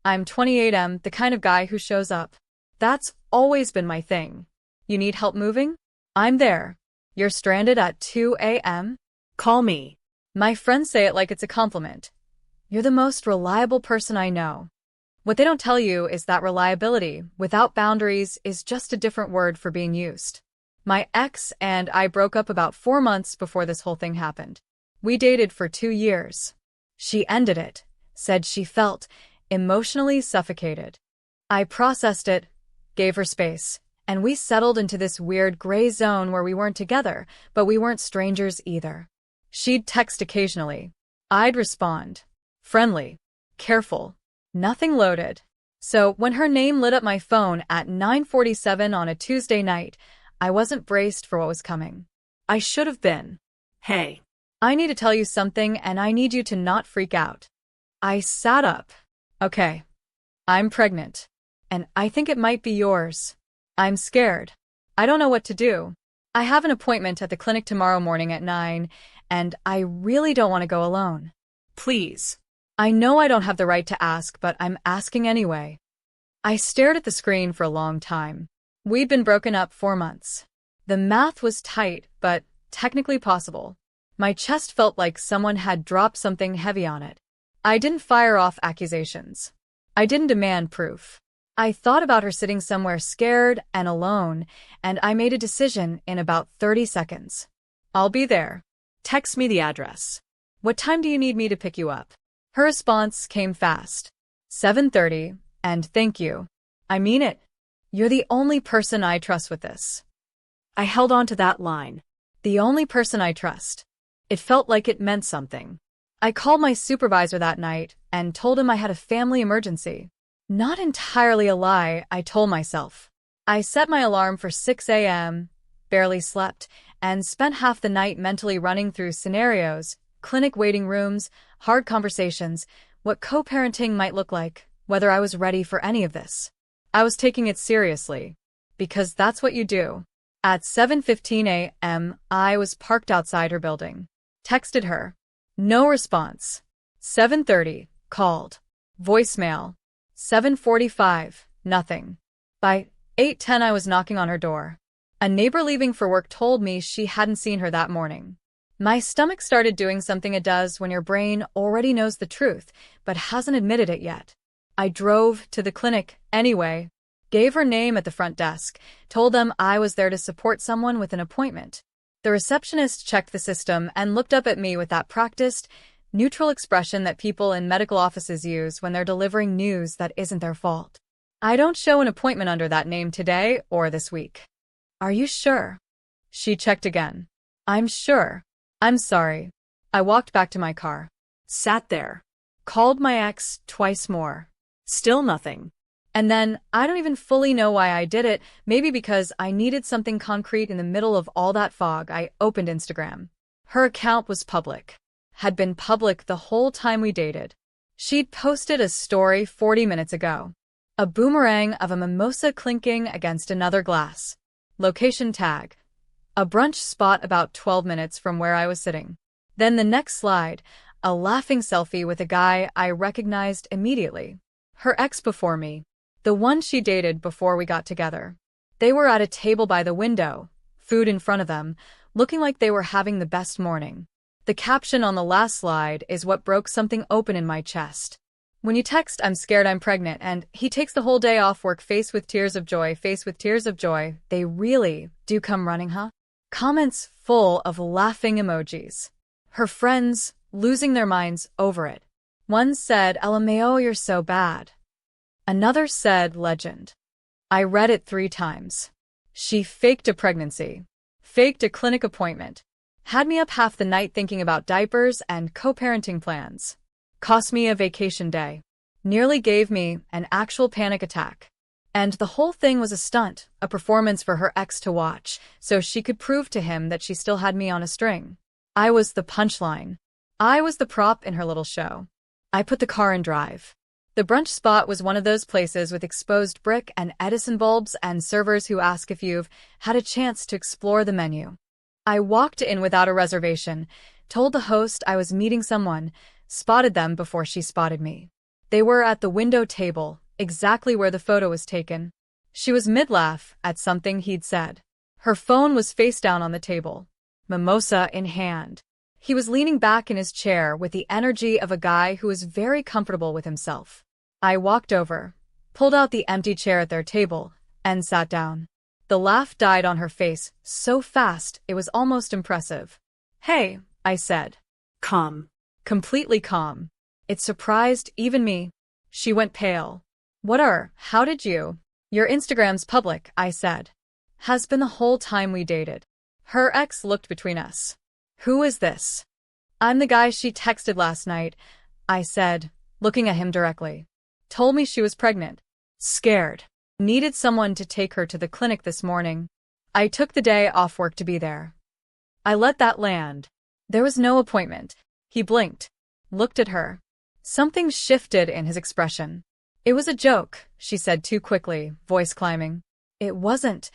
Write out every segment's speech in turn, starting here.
I'm 28M, the kind of guy who shows up. That's always been my thing. You need help moving? I'm there. You're stranded at 2 a.m.? Call me. My friends say it like it's a compliment. You're the most reliable person I know. What they don't tell you is that reliability, without boundaries, is just a different word for being used. My ex and I broke up about 4 months before this whole thing happened. We dated for 2 years. She ended it, said she felt emotionally suffocated. I processed it, gave her space, and we settled into this weird gray zone where we weren't together, but we weren't strangers either. She'd text occasionally. I'd respond. Friendly. Careful. Nothing loaded. So when her name lit up my phone at 9:47 on a Tuesday night, I wasn't braced for what was coming. I should have been. Hey. I need to tell you something and I need you to not freak out. I sat up. Okay. I'm pregnant. And I think it might be yours. I'm scared. I don't know what to do. I have an appointment at the clinic tomorrow morning at 9, and I really don't want to go alone. Please. I know I don't have the right to ask, but I'm asking anyway. I stared at the screen for a long time. We'd been broken up 4 months. The math was tight, but technically possible. My chest felt like someone had dropped something heavy on it. I didn't fire off accusations. I didn't demand proof. I thought about her sitting somewhere scared and alone, and I made a decision in about 30 seconds. I'll be there. Text me the address. What time do you need me to pick you up? Her response came fast. 7:30, and thank you. I mean it. You're the only person I trust with this. I held on to that line. The only person I trust. It felt like it meant something. I called my supervisor that night and told him I had a family emergency. Not entirely a lie, I told myself. I set my alarm for 6 a.m., barely slept, and spent half the night mentally running through scenarios, clinic waiting rooms, hard conversations, what co-parenting might look like, whether I was ready for any of this. I was taking it seriously. Because that's what you do. At 7:15 a.m., I was parked outside her building. Texted her. No response. 7:30, called. Voicemail. 7:45, nothing. By 8:10 I was knocking on her door. A neighbor leaving for work told me she hadn't seen her that morning. My stomach started doing something it does when your brain already knows the truth, but hasn't admitted it yet. I drove to the clinic anyway, gave her name at the front desk, told them I was there to support someone with an appointment. The receptionist checked the system and looked up at me with that practiced, neutral expression that people in medical offices use when they're delivering news that isn't their fault. I don't show an appointment under that name today or this week. Are you sure? She checked again. I'm sure. I'm sorry. I walked back to my car. Sat there. Called my ex twice more. Still nothing. And then, I don't even fully know why I did it, maybe because I needed something concrete in the middle of all that fog. I opened Instagram. Her account was public. Had been public the whole time we dated. She'd posted a story 40 minutes ago. A boomerang of a mimosa clinking against another glass. Location tag. A brunch spot about 12 minutes from where I was sitting. Then the next slide, a laughing selfie with a guy I recognized immediately. Her ex before me. The one she dated before we got together. They were at a table by the window, food in front of them, looking like they were having the best morning. The caption on the last slide is what broke something open in my chest. When you text, I'm scared I'm pregnant, and he takes the whole day off work, face with tears of joy, they really do come running, huh? Comments full of laughing emojis. Her friends losing their minds over it. One said, LMAO, you're so bad. Another said, legend. I read it 3 times. She faked a pregnancy. Faked a clinic appointment. Had me up half the night thinking about diapers and co-parenting plans. Cost me a vacation day. Nearly gave me an actual panic attack. And the whole thing was a stunt, a performance for her ex to watch, so she could prove to him that she still had me on a string. I was the punchline. I was the prop in her little show. I put the car in drive. The brunch spot was one of those places with exposed brick and Edison bulbs and servers who ask if you've had a chance to explore the menu. I walked in without a reservation, told the host I was meeting someone, spotted them before she spotted me. They were at the window table, exactly where the photo was taken. She was mid-laugh at something he'd said. Her phone was face down on the table, mimosa in hand. He was leaning back in his chair with the energy of a guy who was very comfortable with himself. I walked over, pulled out the empty chair at their table, and sat down. The laugh died on her face so fast it was almost impressive. "Hey," I said. Calm. Completely calm. It surprised even me. She went pale. How did you? Your Instagram's public, I said. Has been the whole time we dated. Her ex looked between us. Who is this? I'm the guy she texted last night, I said, looking at him directly. Told me she was pregnant. Scared. Needed someone to take her to the clinic this morning. I took the day off work to be there. I let that land. There was no appointment. He blinked. Looked at her. Something shifted in his expression. It was a joke, she said too quickly, voice climbing. It wasn't.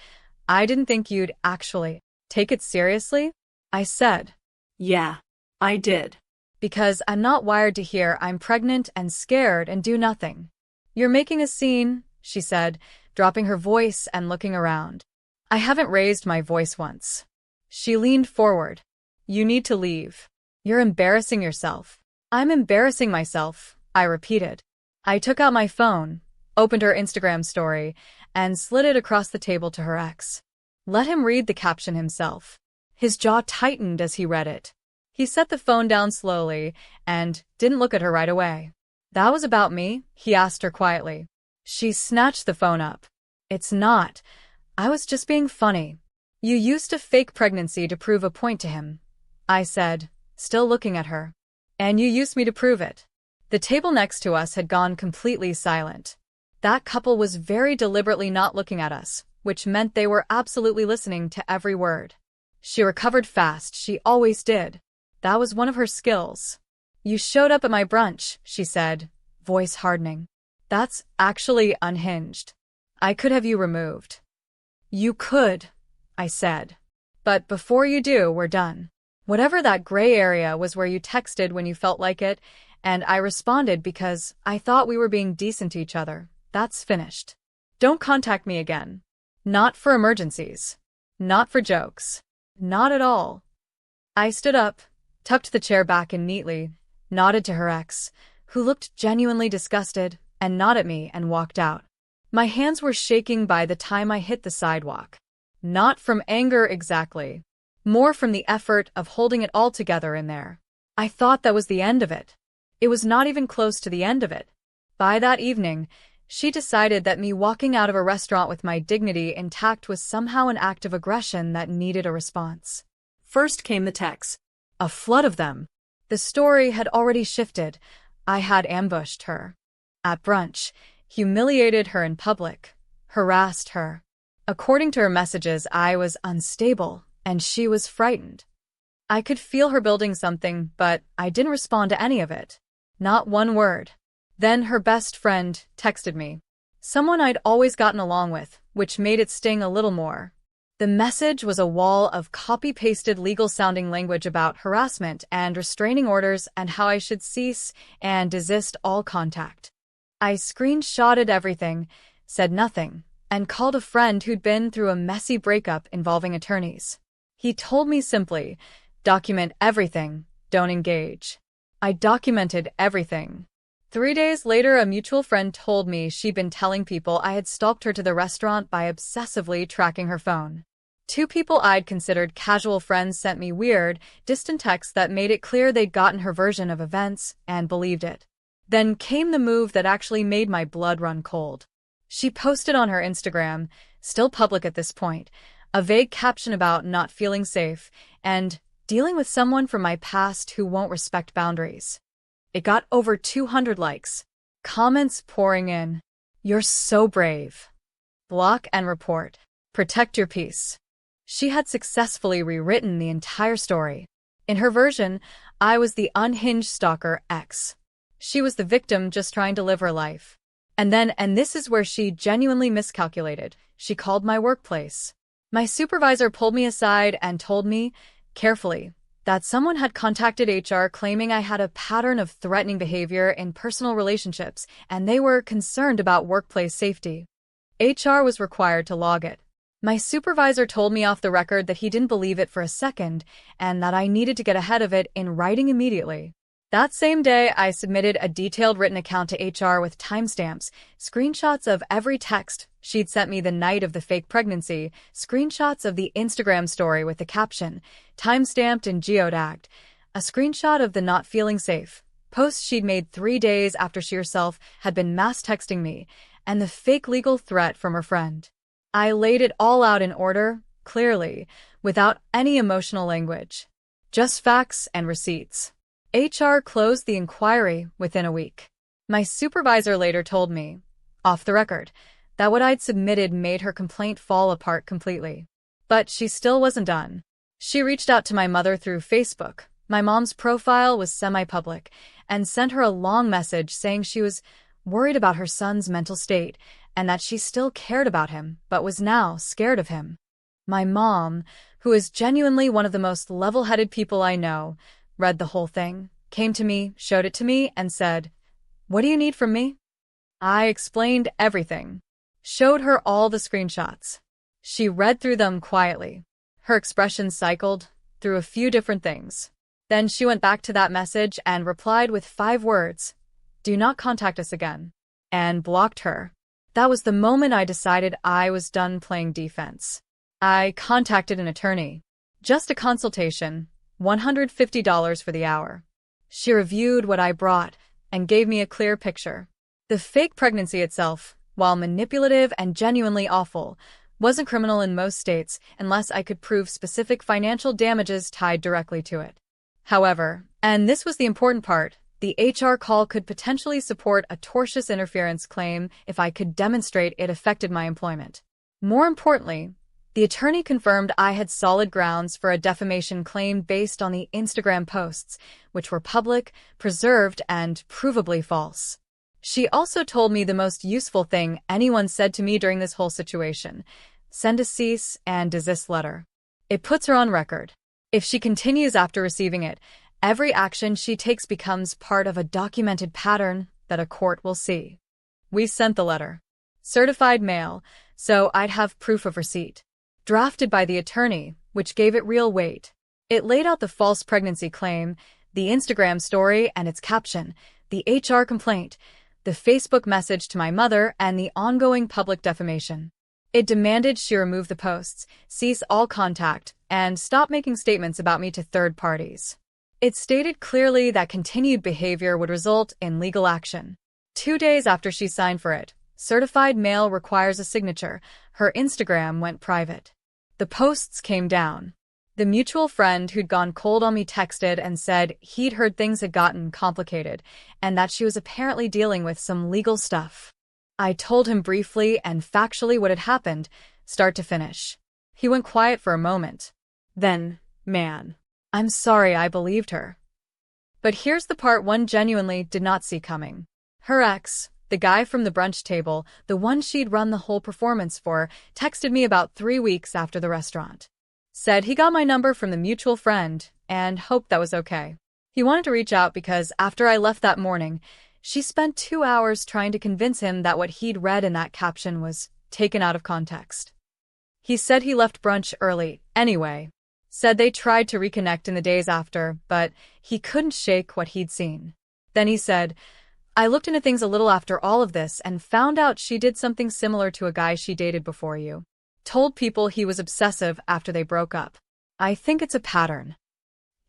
I didn't think you'd actually take it seriously, I said. Yeah, I did. Because I'm not wired to hear I'm pregnant and scared and do nothing. You're making a scene, she said, dropping her voice and looking around. I haven't raised my voice once. She leaned forward. You need to leave. You're embarrassing yourself. I'm embarrassing myself, I repeated. I took out my phone, opened her Instagram story, and slid it across the table to her ex. Let him read the caption himself. His jaw tightened as he read it. He set the phone down slowly and didn't look at her right away. That was about me? He asked her quietly. She snatched the phone up. It's not. I was just being funny. You used a fake pregnancy to prove a point to him, I said, still looking at her. And you used me to prove it. The table next to us had gone completely silent. That couple was very deliberately not looking at us, which meant they were absolutely listening to every word. She recovered fast, she always did. That was one of her skills. You showed up at my brunch, she said, voice hardening. That's actually unhinged. I could have you removed. You could, I said. But before you do, we're done. Whatever that gray area was where you texted when you felt like it, and I responded because I thought we were being decent to each other. That's finished. Don't contact me again. Not for emergencies. Not for jokes. Not at all. I stood up, tucked the chair back in neatly, nodded to her ex, who looked genuinely disgusted, and nodded at me and walked out. My hands were shaking by the time I hit the sidewalk. Not from anger exactly. More from the effort of holding it all together in there. I thought that was the end of it. It was not even close to the end of it. By that evening, she decided that me walking out of a restaurant with my dignity intact was somehow an act of aggression that needed a response. First came the texts. A flood of them. The story had already shifted. I had ambushed her. At brunch, humiliated her in public, harassed her. According to her messages, I was unstable, and she was frightened. I could feel her building something, but I didn't respond to any of it. Not one word. Then her best friend texted me. Someone I'd always gotten along with, which made it sting a little more. The message was a wall of copy-pasted legal-sounding language about harassment and restraining orders and how I should cease and desist all contact. I screenshotted everything, said nothing, and called a friend who'd been through a messy breakup involving attorneys. He told me simply, document everything, don't engage. I documented everything. 3 days later, a mutual friend told me she'd been telling people I had stalked her to the restaurant by obsessively tracking her phone. 2 people I'd considered casual friends sent me weird, distant texts that made it clear they'd gotten her version of events and believed it. Then came the move that actually made my blood run cold. She posted on her Instagram, still public at this point, a vague caption about not feeling safe and dealing with someone from my past who won't respect boundaries. It got over 200 likes. Comments pouring in. You're so brave. Block and report. Protect your peace. She had successfully rewritten the entire story. In her version, I was the unhinged stalker ex. She was the victim just trying to live her life. And this is where she genuinely miscalculated, she called my workplace. My supervisor pulled me aside and told me, carefully, that someone had contacted HR claiming I had a pattern of threatening behavior in personal relationships, and they were concerned about workplace safety. HR was required to log it. My supervisor told me off the record that he didn't believe it for a second, and that I needed to get ahead of it in writing immediately. That same day, I submitted a detailed written account to HR with timestamps, screenshots of every text she'd sent me the night of the fake pregnancy, screenshots of the Instagram story with the caption, timestamped and geotagged, a screenshot of the not feeling safe post she'd made 3 days after she herself had been mass texting me, and the fake legal threat from her friend. I laid it all out in order, clearly, without any emotional language. Just facts and receipts. HR closed the inquiry within a week. My supervisor later told me, off the record, that what I'd submitted made her complaint fall apart completely. But she still wasn't done. She reached out to my mother through Facebook. My mom's profile was semi-public, and sent her a long message saying she was worried about her son's mental state and that she still cared about him but was now scared of him. My mom, who is genuinely one of the most level-headed people I know, read the whole thing, came to me, showed it to me, and said, "What do you need from me?" I explained everything. Showed her all the screenshots. She read through them quietly. Her expression cycled through a few different things. Then she went back to that message and replied with 5 words, "Do not contact us again," and blocked her. That was the moment I decided I was done playing defense. I contacted an attorney. Just a consultation, $150 for the hour. She reviewed what I brought and gave me a clear picture. The fake pregnancy itself, while manipulative and genuinely awful, wasn't criminal in most states unless I could prove specific financial damages tied directly to it. However, and this was the important part, the HR call could potentially support a tortious interference claim if I could demonstrate it affected my employment. More importantly, the attorney confirmed I had solid grounds for a defamation claim based on the Instagram posts, which were public, preserved, and provably false. She also told me the most useful thing anyone said to me during this whole situation: send a cease and desist letter. It puts her on record. If she continues after receiving it, every action she takes becomes part of a documented pattern that a court will see. We sent the letter. Certified mail, so I'd have proof of receipt. Drafted by the attorney, which gave it real weight. It laid out the false pregnancy claim, the Instagram story and its caption, the HR complaint, the Facebook message to my mother, and the ongoing public defamation. It demanded she remove the posts, cease all contact, and stop making statements about me to third parties. It stated clearly that continued behavior would result in legal action. 2 days after she signed for it, certified mail requires a signature, her Instagram went private. The posts came down. The mutual friend who'd gone cold on me texted and said he'd heard things had gotten complicated and that she was apparently dealing with some legal stuff. I told him briefly and factually what had happened, start to finish. He went quiet for a moment. Then, man, I'm sorry I believed her. But here's the part one genuinely did not see coming. Her ex, the guy from the brunch table, the one she'd run the whole performance for, texted me about 3 weeks after the restaurant. Said he got my number from the mutual friend and hoped that was okay. He wanted to reach out because after I left that morning, she spent 2 hours trying to convince him that what he'd read in that caption was taken out of context. He said he left brunch early, anyway. Said they tried to reconnect in the days after, but he couldn't shake what he'd seen. Then he said, "I looked into things a little after all of this and found out she did something similar to a guy she dated before you. Told people he was obsessive after they broke up. I think it's a pattern."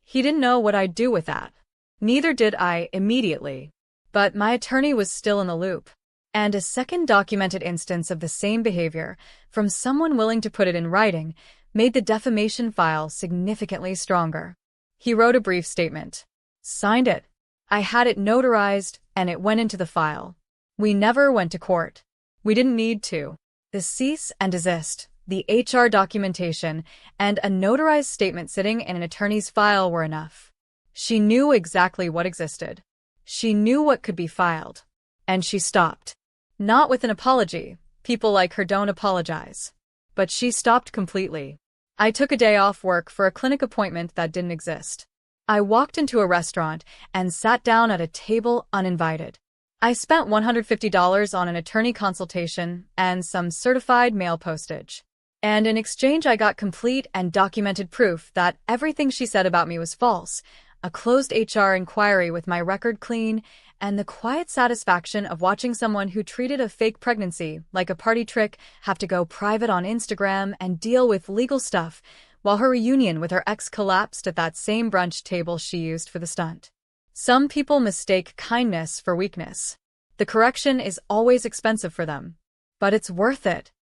He didn't know what I'd do with that. Neither did I immediately. But my attorney was still in the loop. And a second documented instance of the same behavior, from someone willing to put it in writing, made the defamation file significantly stronger. He wrote a brief statement. Signed it. I had it notarized, and it went into the file. We never went to court. We didn't need to. The cease and desist, the HR documentation, and a notarized statement sitting in an attorney's file were enough. She knew exactly what existed. She knew what could be filed. And she stopped. Not with an apology. People like her don't apologize. But she stopped completely. I took a day off work for a clinic appointment that didn't exist. I walked into a restaurant and sat down at a table uninvited. I spent $150 on an attorney consultation and some certified mail postage. And in exchange, I got complete and documented proof that everything she said about me was false, a closed HR inquiry with my record clean, and the quiet satisfaction of watching someone who treated a fake pregnancy like a party trick have to go private on Instagram and deal with legal stuff, while her reunion with her ex collapsed at that same brunch table she used for the stunt. Some people mistake kindness for weakness. The correction is always expensive for them, but it's worth it.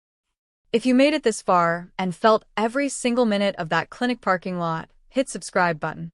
If you made it this far and felt every single minute of that clinic parking lot, hit subscribe button.